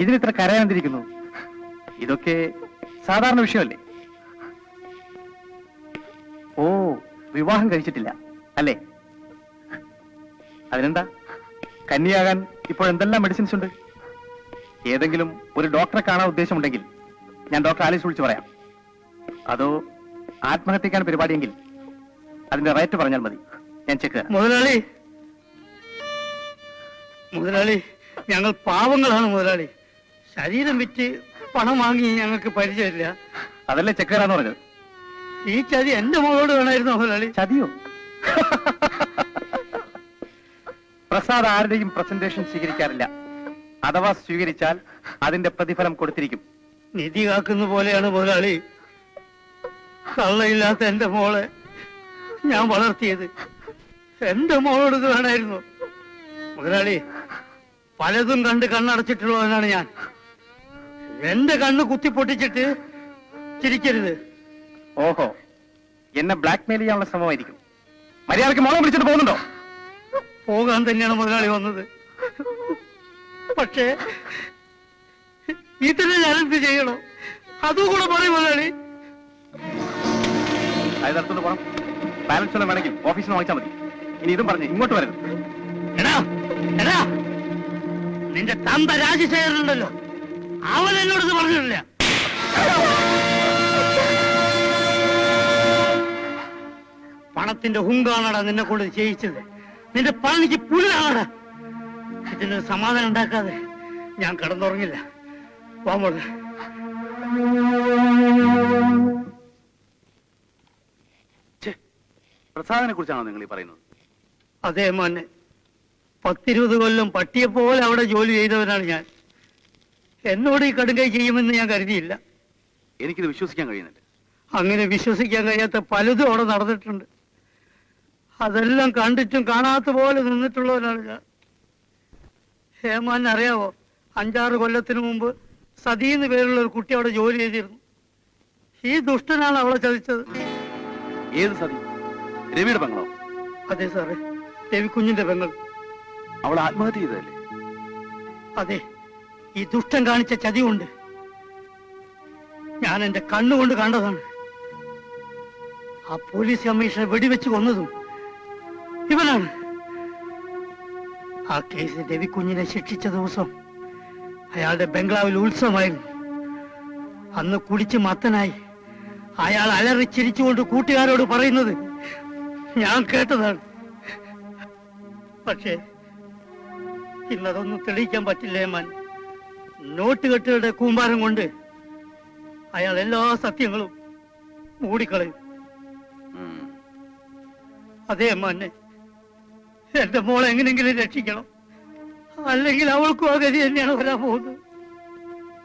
ഇതിനിത്ര കരയാണ്ടിരിക്കുന്നു. ഇതൊക്കെ സാധാരണ വിഷയമല്ലേ? ഓ, വിവാഹം കഴിച്ചിട്ടില്ല അല്ലേ? അതിനെന്താ, കന്യാകാൻ ഇപ്പോൾ എന്തെല്ലാം മെഡിസിൻസ് ഉണ്ട്. ഏതെങ്കിലും ഒരു ഡോക്ടറെ കാണാൻ ഉദ്ദേശമുണ്ടെങ്കിൽ ഞാൻ ഡോക്ടർ ആലീസ് വിളിച്ച് പറയാം. അതോ ആത്മഹത്യക്കാണ് പരിപാടിയെങ്കിൽ അതിന്റെ റേറ്റ് പറഞ്ഞാൽ മതി, ഞാൻ ചെക്ക് തരാം. മുതലാളി, മുതലാളി, ഞങ്ങൾ പാവങ്ങളാണ് മുതലാളി. ശരീരം വിറ്റ് പണം വാങ്ങി ഞങ്ങൾക്ക് പരിചയമില്ല. അതല്ലേ ചെക്ക് തരാന്ന് പറഞ്ഞത്. ഈ ചതി എന്റെ മോളോട് വേണമായിരുന്നു മുതലാളി. ചതിയോ? പ്രസാദ് ആരുടെയും പ്രസന്റേഷൻ സ്വീകരിക്കാറില്ല. അഥവാ സ്വീകരിച്ചാൽ അതിന്റെ പ്രതിഫലം കൊടുത്തിരിക്കും. നിധി കാക്കുന്ന പോലെയാണ് മുതലാളി കള്ളയില്ലാത്ത എന്റെ മോളെ ഞാൻ വളർത്തിയത്. എന്റെ മോളോട് ഇത് വേണമായിരുന്നു മുതലാളി. പലതും കണ്ട് കണ്ണടച്ചിട്ടുള്ളവനാണ് ഞാൻ. എന്റെ കണ്ണ് കുത്തിപ്പൊട്ടിച്ചിട്ട് ചിരിക്കരുത്. ഓഹോ, എന്നെ ബ്ലാക്ക് മെയിൽ ചെയ്യാനുള്ള ശ്രമമായിരിക്കും. മര്യാദക്ക് മോളെ വിളിച്ചിട്ട് പോകുന്നുണ്ടോ? പോകാൻ തന്നെയാണ് മുതലാളി വന്നത്. പക്ഷേ ഇതിനെ ഞാനെന്ത് ചെയ്യണോ അതുകൂടെ പറയും മുതലാളി. അത് നടത്തുന്നു പോണം. ബാലൻസ് ഒന്നും വേണമെങ്കിൽ ഓഫീസിൽ നിന്ന് വാങ്ങിച്ചാൽ മതി. ഇനി ഇതും പറഞ്ഞ് ഇങ്ങോട്ട് വരരുത്. എടാ എടാ, നിന്റെ തന്ത രാജശേഖരനുണ്ടല്ലോ, അവൻ എന്നോട് ഇത് പറഞ്ഞിട്ടില്ല. പണത്തിന്റെ ഹുങ്കാണടാ നിന്നെ കൊണ്ട് ചെയ്യിച്ചത്. നിന്റെ പണിക്ക് പുല്ലാണടാ. ഇതിനൊരു സമാധാനം ഉണ്ടാക്കാതെ ഞാൻ കിടന്നുറങ്ങില്ല. വാമോള്. പ്രസാദിനെ കുറിച്ചാണോ നിങ്ങൾ ഈ പറയുന്നത്? അതേ മോനെ, 10-20 കൊല്ലം പട്ടിയെ പോലെ അവിടെ ജോലി ചെയ്തവനാണ് ഞാൻ. എന്നോട് ഈ കടുങ്കൈ ചെയ്യുമെന്ന് ഞാൻ കരുതിയില്ല. എനിക്കിത് വിശ്വസിക്കാൻ കഴിയുന്നില്ല. അങ്ങനെ വിശ്വസിക്കാൻ കഴിയാത്ത പലതും അവിടെ നടന്നിട്ടുണ്ട്. അതെല്ലാം കണ്ടിട്ടും കാണാത്ത പോലെ നിന്നിട്ടുള്ളവനാണ് ഞാൻ. ഹേമാൻ അറിയാവോ, 5-6 കൊല്ലത്തിന് മുമ്പ് സതീന്ന് പേരുള്ള ഒരു കുട്ടി അവിടെ ജോലി ചെയ്തിരുന്നു. ഈ ദുഷ്ടനാണ് അവളെ ചതിച്ചത്. ഏത് സതി? രവിയുടെ പെങ്ങളോ? അതെ സാറേ, രവിക്കുഞ്ഞിന്റെ പെങ്ങൾ. അവൾ ആത്മഹത്യ ചെയ്തതല്ലേ? അതെ, ഈ ദുഷ്ടൻ കാണിച്ച ചതി കൊണ്ട് ഞാൻ എന്റെ കണ്ണുകൊണ്ട് കണ്ടതാണ്. ആ പോലീസ് കമ്മീഷണർ വെടിവെച്ച് കൊന്നതും ഇവനാണ്. ആ കേസിൽ രവിക്കുഞ്ഞിനെ ശിക്ഷിച്ച ദിവസം അയാളുടെ ബംഗ്ലാവിൽ ഉത്സവമായിരുന്നു. അന്ന് കുടിച്ച് മത്തനായി അയാൾ അലറി ചിരിച്ചുകൊണ്ട് കൂട്ടുകാരോട് പറയുന്നത് ഞാൻ കേട്ടതാണ്. പക്ഷേ ഇന്നതൊന്നും തെളിയിക്കാൻ പറ്റില്ലേ മാൻ. നോട്ടുകെട്ടുകളുടെ കൂമ്പാരം കൊണ്ട് അയാൾ എല്ലാ സത്യങ്ങളും മൂടിക്കളയും. അതേ മാനെ, എന്റെ മോളെ എങ്ങനെങ്കിലും രക്ഷിക്കണം. അല്ലെങ്കിൽ അവൾക്കും ആ ഗതി തന്നെയാണ് വരാൻ പോകുന്നത്.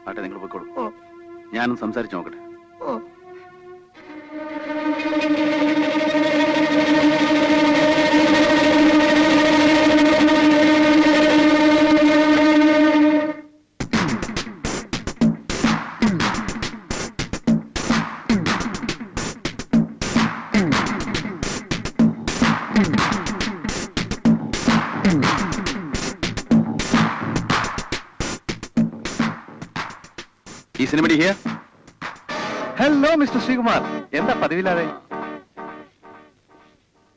ആട്ടെ, നിങ്ങൾ പോയിക്കോളൂ. ഞാനും സംസാരിച്ചു നോക്കട്ടെ. ഓ, Is anybody here? Hello, Mr. Srikumar. എന്താ പതിവില്ലാതെ?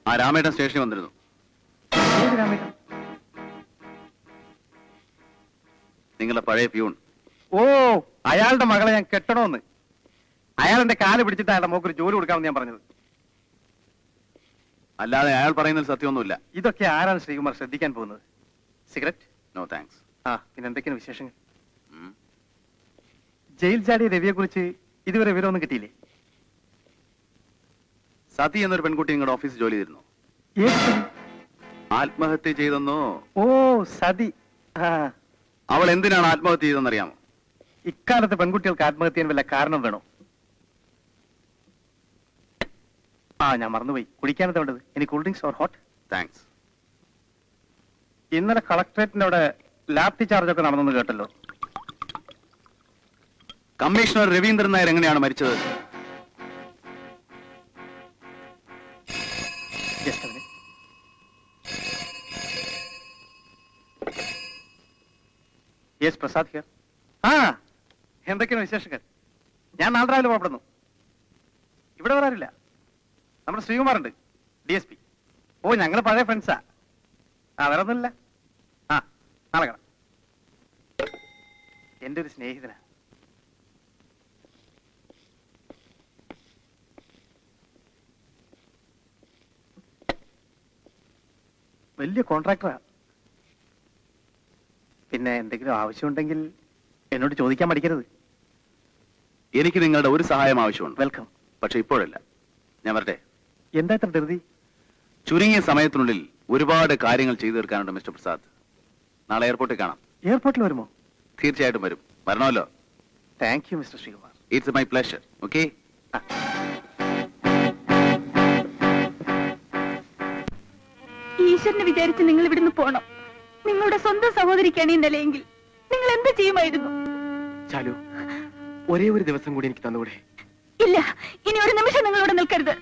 ആ രാമേട്ടൻ സ്റ്റേഷനിൽ വന്നിരുന്നു. ഏത് രാമേട്ടൻ? നിങ്ങളുടെ പഴയ പ്യൂൺ. ഓ, അയാളുടെ മകളെ ഞാൻ കെട്ടണമെന്ന്. അയാൾ എന്റെ കാല് പിടിച്ചിട്ട് അയാളുടെ മോക്കൊരു ജോലി കൊടുക്കാമെന്ന് ഞാൻ പറഞ്ഞത്. അല്ലാതെ അയാൾ പറയുന്നതിൽ സത്യമൊന്നുമില്ല. ഇതൊക്കെ ആരാണ് ശ്രീകുമാർ ശ്രദ്ധിക്കാൻ പോകുന്നത്? സിഗരറ്റ്? No thanks. ആ, പിന്നെ എന്തൊക്കെയാണ് വിശേഷങ്ങൾ? ജയിൽ ചാടിയ രവിയെ കുറിച്ച് ഇതുവരെ വിവരമൊന്നും കിട്ടിയില്ലേ? സതി എന്നൊരു പെൺകുട്ടി നിങ്ങളുടെ ഓഫീസിൽ ജോലി ചെയ്തിരുന്നു. ആത്മഹത്യ ചെയ്തെന്നോ? ഓ, സതി. അവൾ എന്തിനാണ് ആത്മഹത്യ ചെയ്തെന്നറിയാമോ? ഇക്കാലത്ത് പെൺകുട്ടികൾക്ക് ആത്മഹത്യ ചെയ്യാൻ വല്ല കാരണം വേണോ? ഞാൻ മറന്നുപോയി. കുടിക്കാനത് വേണ്ടത്? Any cool drinks or hot? Thanks. ഇന്നലെ കളക്ടറേറ്റിന്റെ അവിടെ ലാപ്റ്റി ചാർജ് ഒക്കെ നടന്നെന്ന് കേട്ടല്ലോ. കമ്മീഷണർ രവീന്ദ്രൻ നായർ എങ്ങനെയാണ് മരിച്ചത്? Yes Prasad here. ആ, എന്തൊക്കെയാണ് വിശേഷങ്ങൾ? ഞാൻ നാളെ രാവിലെ പുറപ്പെടുന്നു. ഇവിടെ വരാറില്ല. നമ്മുടെ ശ്രീകുമാറുണ്ട്, DSP. ഓ, ഞങ്ങൾ പഴയ ഫ്രണ്ട്സാ. ആ, വേറെ ഒന്നുമില്ല. ആ, നാളെ കാണാം. എന്റെ ഒരു സ്നേഹിതനാ. വലിയ കോൺട്രാക്ടറാ. പിന്നെ എന്തെങ്കിലും ആവശ്യമുണ്ടെങ്കിൽ എന്നോട് ചോദിക്കാൻ മടിക്കരുത്. എനിക്ക് നിങ്ങളുടെ ഒരു സഹായം ആവശ്യമുണ്ട്. വെൽക്കം. പക്ഷെ ഇപ്പോഴല്ല, ഞാൻ വരട്ടെ. എന്താ ഇത്ര ധൃതി? ചുരുങ്ങിയ സമയത്തിനുള്ളിൽ ഒരുപാട് കാര്യങ്ങൾ ചെയ്തു തീർക്കാനുണ്ട് മിസ്റ്റർ പ്രസാദ്. നാളെ എയർപോർട്ടിൽ കാണാം. എയർപോർട്ടിൽ വരുമോ? തീർച്ചയായിട്ടും വരും. വരണമല്ലോ. Thank you mister Sreekumar. It's my pleasure. Okay. ഈശ്വരനെ വിചാരിച്ച് നിങ്ങൾ ഇവിടുന്ന് പോണം. നിങ്ങളുടെ സ്വന്തം സഹോദരിക്കാണ് ഈ നിലയെങ്കിൽ നിങ്ങൾ എന്ത് ചെയ്യുമായിരുന്നു? ചാലു, ഒരേ ഒരു ദിവസം കൂടി എനിക്ക് തന്നുകൂടെ? ഇല്ല, ഇനി ഒരു നിമിഷം നിങ്ങളോട് നിൽക്കരുത്.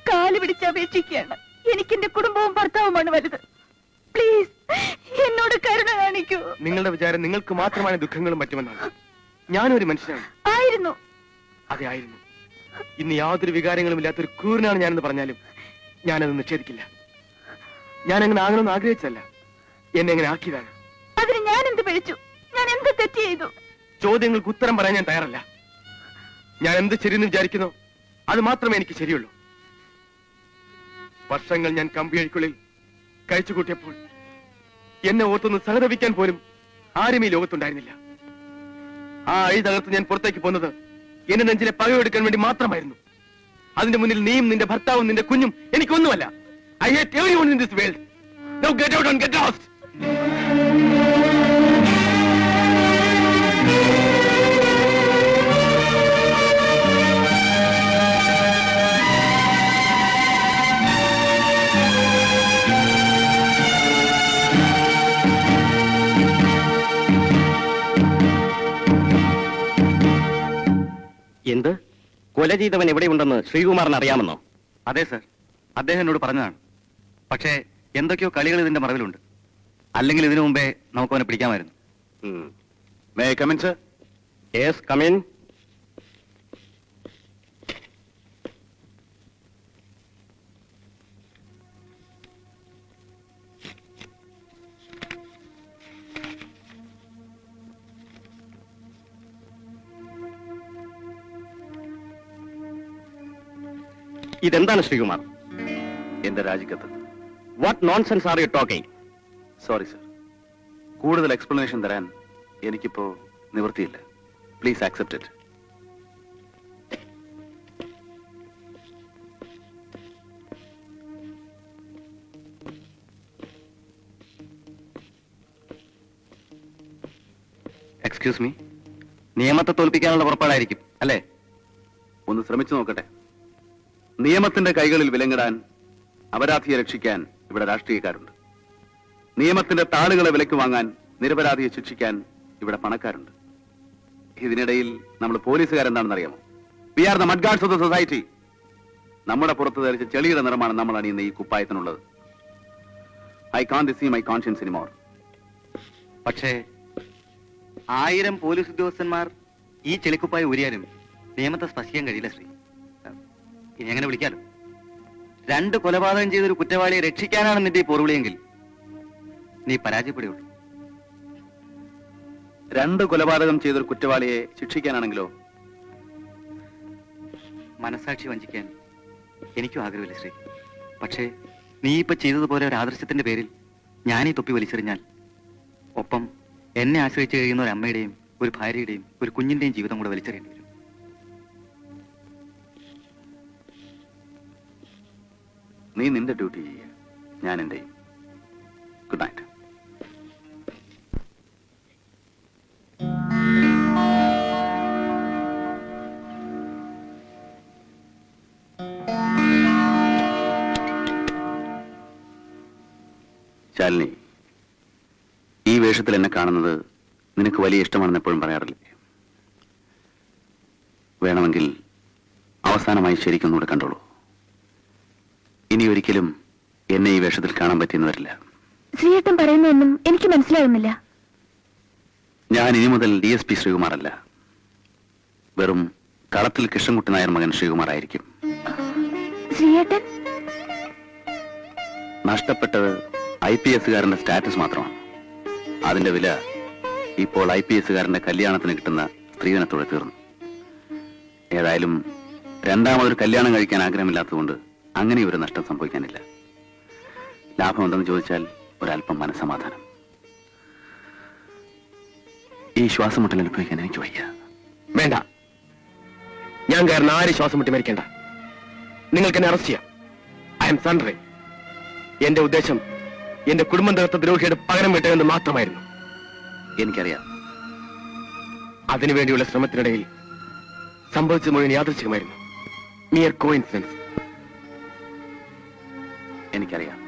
കാല് പിടിച്ച് അപേക്ഷിക്കുകയാണ്. എനിക്ക് എന്റെ കുടുംബവും ഭർത്താവുമാണ് വലുത്. പ്ലീസ്, എന്നോട് കരുണ കാണിക്കൂ. നിങ്ങളുടെ വിചാരം നിങ്ങൾക്ക് മാത്രമാണ് ദുഃഖങ്ങളും മറ്റുമെന്നാണ്. ഞാനൊരു മനുഷ്യനാണ്. ആയിരുന്നു. അതെ, ആയിരുന്നു. ഇന്ന് യാതൊരു വികാരങ്ങളും ഇല്ലാത്തൊരു ക്രൂരനാണ് ഞാനെന്ന് പറഞ്ഞാലും ഞാനത് നിഷേധിക്കില്ല. ഞാൻ അങ്ങനെ ആകണമെന്ന് ആഗ്രഹിച്ചല്ല, എന്നെ എങ്ങനെ ആക്കിയതാണ്. അതിന് ഞാൻ എന്ത് പിഴച്ചു? ഞാൻ എന്ത് തെറ്റ് ചെയ്തു? ചോദ്യങ്ങൾക്ക് ഉത്തരം പറയാൻ ഞാൻ തയ്യാറല്ല. ഞാൻ എന്ത് ശരിയെന്ന് വിചാരിക്കുന്നു അത് മാത്രമേ എനിക്ക് ശരിയുള്ളൂ. വർഷങ്ങൾ ഞാൻ കമ്പിയഴിക്കുള്ളിൽ കഴിച്ചു കൂട്ടിയപ്പോൾ എന്നെ ഓർത്തൊന്ന് സഹതപിക്കാൻ പോലും ആരും ഈ ലോകത്തുണ്ടായിരുന്നില്ല. ആ അഴി തകർത്ത് ഞാൻ പുറത്തേക്ക് പോന്നത് എന്റെ നെഞ്ചിലെ പകയെടുക്കാൻ വേണ്ടി മാത്രമായിരുന്നു. അതിന്റെ മുന്നിൽ നീയും നിന്റെ ഭർത്താവും നിന്റെ കുഞ്ഞും എനിക്കൊന്നുമല്ല. I hate everyone in this world. Now get out and get lost. എന്ത്? കൊല ചെയ്തവൻ എവിടെയുണ്ടെന്ന് ശ്രീകുമാറിന് അറിയാമെന്നോ? അതെ സർ, അദ്ദേഹം എന്നോട് പറഞ്ഞതാണ്. പക്ഷേ എന്തൊക്കെയോ കളികൾ ഇതിന്റെ മറവിലുണ്ട്. അല്ലെങ്കിൽ ഇതിനു മുമ്പേ നമുക്ക് അവനെ പിടിക്കാമായിരുന്നു. May I come in sir? Yes, come in. ഇതെന്താണ് ശ്രീകുമാർ? എന്റെ രാജിക്കത്ത്. What nonsense are you talking? Sorry sir, കൂടുതൽ എക്സ്പ്ലനേഷൻ തരാൻ എനിക്കിപ്പോ നിവൃത്തിയില്ല. Please accept it. Excuse me, നിയമത്തെ തോൽപ്പിക്കാനുള്ള പുറപ്പാടായിരിക്കും അല്ലേ? ഒന്ന് ശ്രമിച്ചു നോക്കട്ടെ. നിയമത്തിന്റെ കൈകളിൽ വിലങ്ങിടാൻ, അപരാധിയെ രക്ഷിക്കാൻ ഇവിടെ രാഷ്ട്രീയക്കാരുണ്ട്. നിയമത്തിന്റെ താളുകളെ വിലക്ക് വാങ്ങാൻ, നിരപരാധിയെ ശിക്ഷിക്കാൻ ഇവിടെ പണക്കാരുണ്ട്. ഇതിനിടയിൽ നമ്മൾ പോലീസുകാരെന്താണെന്ന് അറിയാമോ? We are the mudguards of the society. നമ്മുടെ പുറത്ത് ധരിച്ച ചെളിയുടെ നിറമാണ് നമ്മൾ അണിയുന്ന ഈ കുപ്പായത്തിനുള്ളത്. I can't see my conscience anymore. പക്ഷേ 1000 പോലീസ് ഉദ്യോഗസ്ഥന്മാർ ഈ ചെളിക്കുപ്പായി ഊരിയാലും നിയമത്തെ സ്പർശിക്കാൻ കഴിയില്ല ശ്രീ. ഇനി അങ്ങനെ വിളിക്കാലോ. 2 കൊലപാതകം ചെയ്തൊരു കുറ്റവാളിയെ രക്ഷിക്കാനാണ് നിന്റെ ഈ പോർവിളിയെങ്കിൽ നീ പരാജയപ്പെടുകയുള്ളൂ. 2 കൊലപാതകം ചെയ്തൊരു കുറ്റവാളിയെ ശിക്ഷിക്കാനാണെങ്കിലോ? മനസാക്ഷി വഞ്ചിക്കാൻ എനിക്കും ആഗ്രഹമില്ല ശ്രീ. പക്ഷേ നീ ഇപ്പൊ ചെയ്തതുപോലെ ഒരു ആദർശത്തിന്റെ പേരിൽ ഞാൻ ഈ തൊപ്പി വലിച്ചെറിഞ്ഞാൽ ഒപ്പം എന്നെ ആശ്രയിച്ച് കഴിയുന്ന ഒരു അമ്മയുടെയും ഒരു ഭാര്യയുടെയും ഒരു കുഞ്ഞിന്റെയും ജീവിതം കൂടെ വലിച്ചെറിയേണ്ടി വരും. നീ നിന്റെ ഡ്യൂട്ടി ചെയ്യുക, ഞാൻ എന്റെയും. Good night. ശാലിനി, ഈ വേഷത്തിൽ എന്നെ കാണുന്നത് നിനക്ക് വലിയ ഇഷ്ടമാണെന്ന് എപ്പോഴും പറയാറില്ലേ? വേണമെങ്കിൽ അവസാനമായി ശരിക്കൊന്നുകൂടെ കണ്ടോളൂ. ഇനി ഒരിക്കലും എന്നെ ഈ വേഷത്തിൽ കാണാൻ പറ്റിയെന്ന് വരില്ല. ശ്രീയേട്ടൻ പറയുന്നതൊന്നും എനിക്ക് മനസ്സിലാകുന്നില്ല. ഞാൻ ഇനി മുതൽ DSP ശ്രീകുമാർ അല്ല, വെറും കളത്തിൽ കൃഷ്ണൻകുട്ടി നായർ മകൻ ശ്രീകുമാർ ആയിരിക്കും. ശ്രീയേട്ടൻ നഷ്ടപ്പെട്ടത് IPS-കാരന്റെ സ്റ്റാറ്റസ് മാത്രമാണ്. അതിന്റെ വില ഇപ്പോൾ IPS-കാരന്റെ കല്യാണത്തിന് കിട്ടുന്ന സ്ത്രീധനത്തോടെ തീർന്നു. ഏതായാലും രണ്ടാമതൊരു കല്യാണം കഴിക്കാൻ ആഗ്രഹമില്ലാത്തതുകൊണ്ട് അങ്ങനെ ഒരു നഷ്ടം സംഭവിക്കാനില്ല. ലാഭം എന്തെന്ന് ചോദിച്ചാൽ ഒരല്പം മനസ്സമാധാനം. ഈ ശ്വാസം മുട്ടൽ അനുഭവിക്കാൻ എനിക്ക് വയ്യ. വേണ്ട, ഞാൻ കാരണം ആരും ശ്വാസം മുട്ടി മരിക്കേണ്ട. നിങ്ങൾക്ക് എന്നെ അറസ്റ്റ് ചെയ്യാം. I am sorry. എന്റെ ഉദ്ദേശം എന്റെ കുടുംബം തീർത്ത ദ്രോഹിയുടെ പകരം വീട്ടുക മാത്രമായിരുന്നു. എനിക്കറിയാം. അതിനുവേണ്ടിയുള്ള ശ്രമത്തിനിടയിൽ സംഭവിച്ചത് മുഴുവൻ യാദൃച്ഛികമായിരുന്നു. Mere coincidence. എനിക്കറിയാം.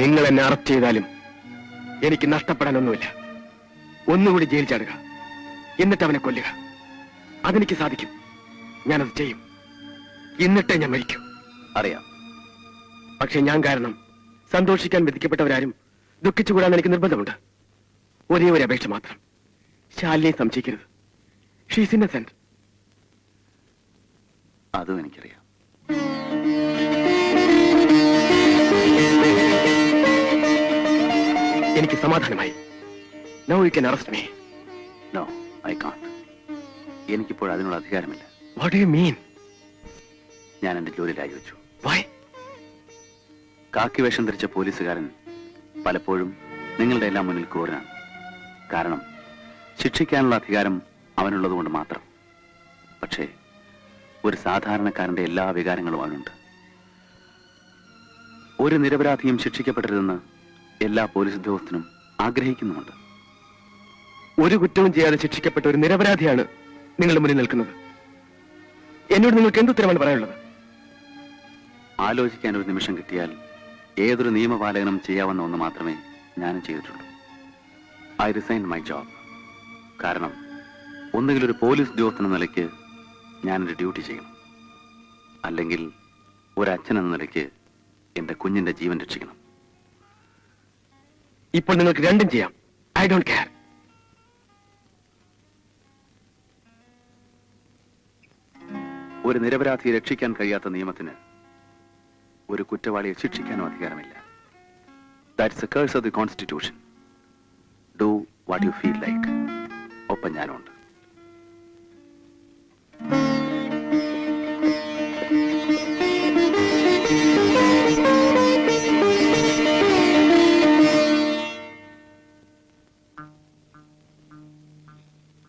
നിങ്ങൾ എന്നെ അറസ്റ്റ് ചെയ്താലും എനിക്ക് നഷ്ടപ്പെടാനൊന്നുമില്ല. ഒന്നുകൂടി ജയിൽ ചാടുക, എന്നിട്ട് അവനെ കൊല്ലുക. അതെനിക്ക് സാധിക്കും. ഞാനത് ചെയ്യും. എന്നിട്ടേ ഞാൻ മരിക്കൂ. അറിയാം. പക്ഷെ ഞാൻ കാരണം സന്തോഷിക്കാൻ വിധിക്കപ്പെട്ടവരാരും ദുഃഖിച്ചുകൂടാൻ എനിക്ക് നിർബന്ധമുണ്ട്. ഒരേ ഒരു അപേക്ഷ മാത്രം. ശാലിനെ സംശയിക്കരുത്. She's innocent. അതും എനിക്കറിയാം. എനിക്ക് സമാധാനമായി. Now you can arrest me. No, I can't. എനിക്കിപ്പോൾ അതിനുള്ള അധികാരമില്ല. What do you mean? ഞാൻ എന്റെ ജോലി രാജിവെച്ചു. വൈ? കാക്കി വേഷം ധരിച്ച പോലീസുകാരൻ പലപ്പോഴും നിങ്ങളുടെ എല്ലാം മുന്നിൽ ക്രൂരനാണ്. കാരണം ശിക്ഷിക്കാനുള്ള അധികാരം അവനുള്ളതുകൊണ്ട് മാത്രം. പക്ഷേ ഒരു സാധാരണക്കാരന്റെ എല്ലാ വികാരങ്ങളും അവനുണ്ട്. ഒരു നിരപരാധിയും ശിക്ഷിക്കപ്പെടരുതെന്ന് എല്ലാ പോലീസ് ഉദ്യോഗസ്ഥനും ആഗ്രഹിക്കുന്നുമുണ്ട്. ഒരു കുറ്റവും ചെയ്യാതെ ശിക്ഷിക്കപ്പെട്ട ഒരു നിരപരാധിയാണ് നിങ്ങളുടെ മുന്നിൽ നിൽക്കുന്നത്. എന്നോട് നിങ്ങൾക്ക് എന്തുത്തരമാണ് പറയാനുള്ളത്? ആലോചിക്കാൻ ഒരു നിമിഷം കിട്ടിയാൽ ഏതൊരു നിയമപാലകനും ചെയ്യാവുന്ന ഒന്ന് മാത്രമേ ഞാനും ചെയ്തിട്ടുള്ളൂ. I resign my job. കാരണം ഒന്നുകിൽ ഒരു പോലീസ് ഉദ്യോഗസ്ഥൻ എന്ന നിലയ്ക്ക് ഞാനെന്റെ ഡ്യൂട്ടി ചെയ്യണം, അല്ലെങ്കിൽ ഒരച്ഛൻ എന്ന നിലയ്ക്ക് എന്റെ കുഞ്ഞിന്റെ ജീവൻ രക്ഷിക്കണം. ഇപ്പോൾ നിങ്ങൾക്ക് രണ്ടും ചെയ്യാം. I don't care. ഒരു നിരപരാധിയെ രക്ഷിക്കാൻ കഴിയാത്ത നിയമത്തിന് ഒരു കുറ്റവാളിയെ ശിക്ഷിക്കാനും അധികാരമില്ല. That's A curse of the constitution. Do what you feel like. ഒപ്പം ഞാനുണ്ട്.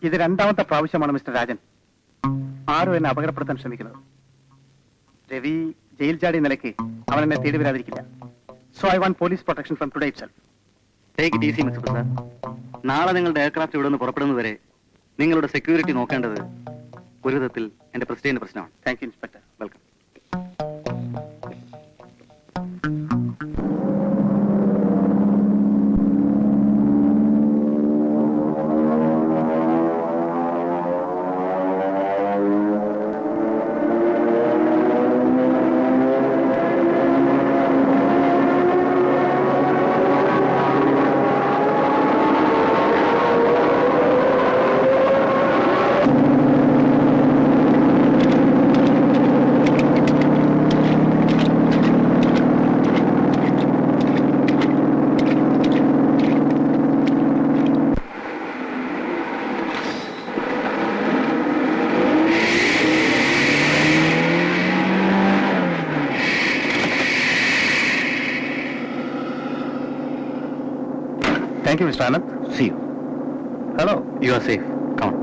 ഇത് രണ്ടാമത്തെ പ്രാവശ്യമാണ് മിസ്റ്റർ രാജൻ ആരും എന്നെ അപകടപ്പെടുത്താൻ ശ്രമിക്കുന്നത്. രവി ജയിൽ ചാടിയ നിലയ്ക്ക് അവൻ എന്നെ തേടി വരാതിരിക്കില്ല. So I want police protection from today itself. Take it easy mister Prasad. നാളെ നിങ്ങളുടെ എയർക്രാഫ്റ്റ് ഇവിടെ നിന്ന് പുറപ്പെടുന്നതുവരെ നിങ്ങളുടെ സെക്യൂരിറ്റി നോക്കേണ്ടത് ഒരു വിധത്തിൽ എന്റെ പ്രസിഡന്റ് പ്രശ്നമാണ്. Thank you inspector. Welcome. Thank you, Mr. Anand. See you. Hello. You are safe. Come on.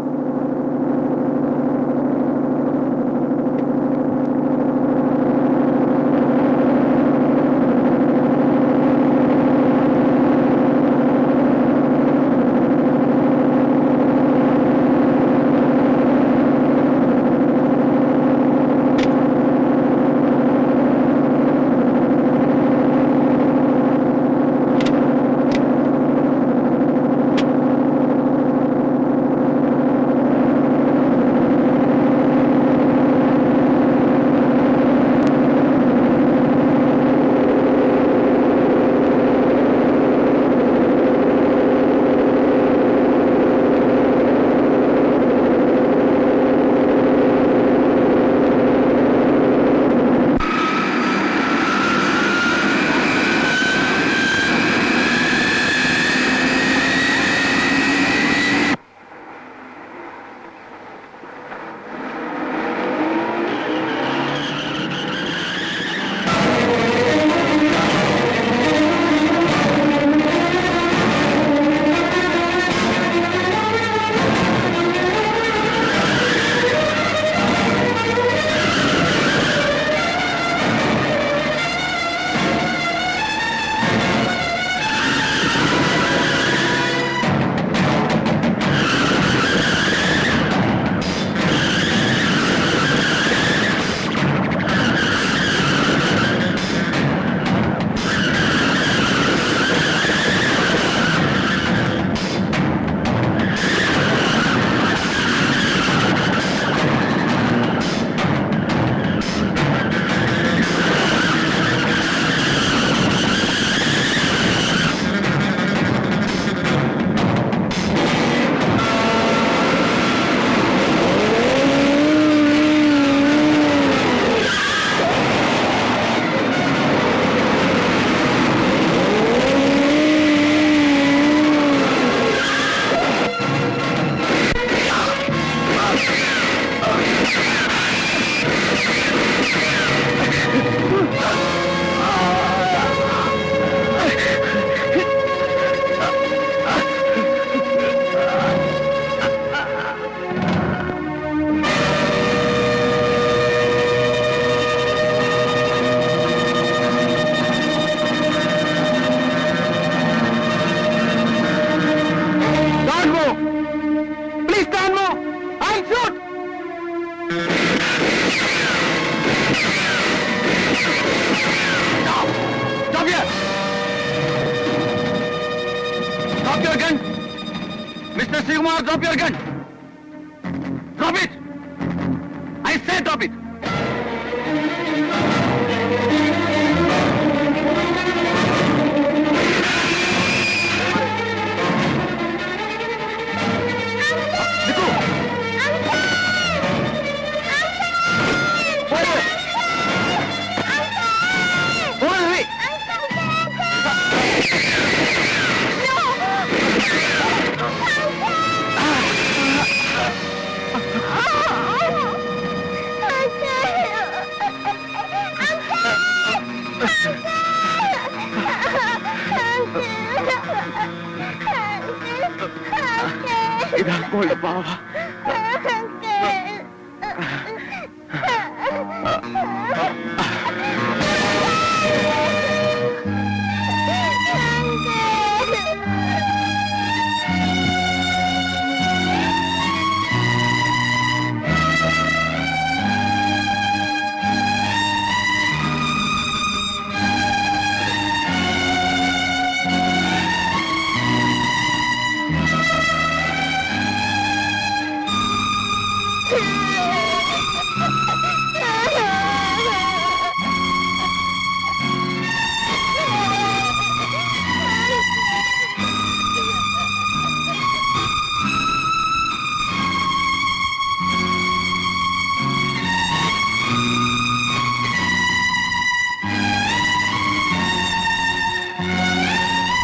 Kumar, drop your gun. Drop it. I say drop it. ഇതാ മോളുടെ പാവ.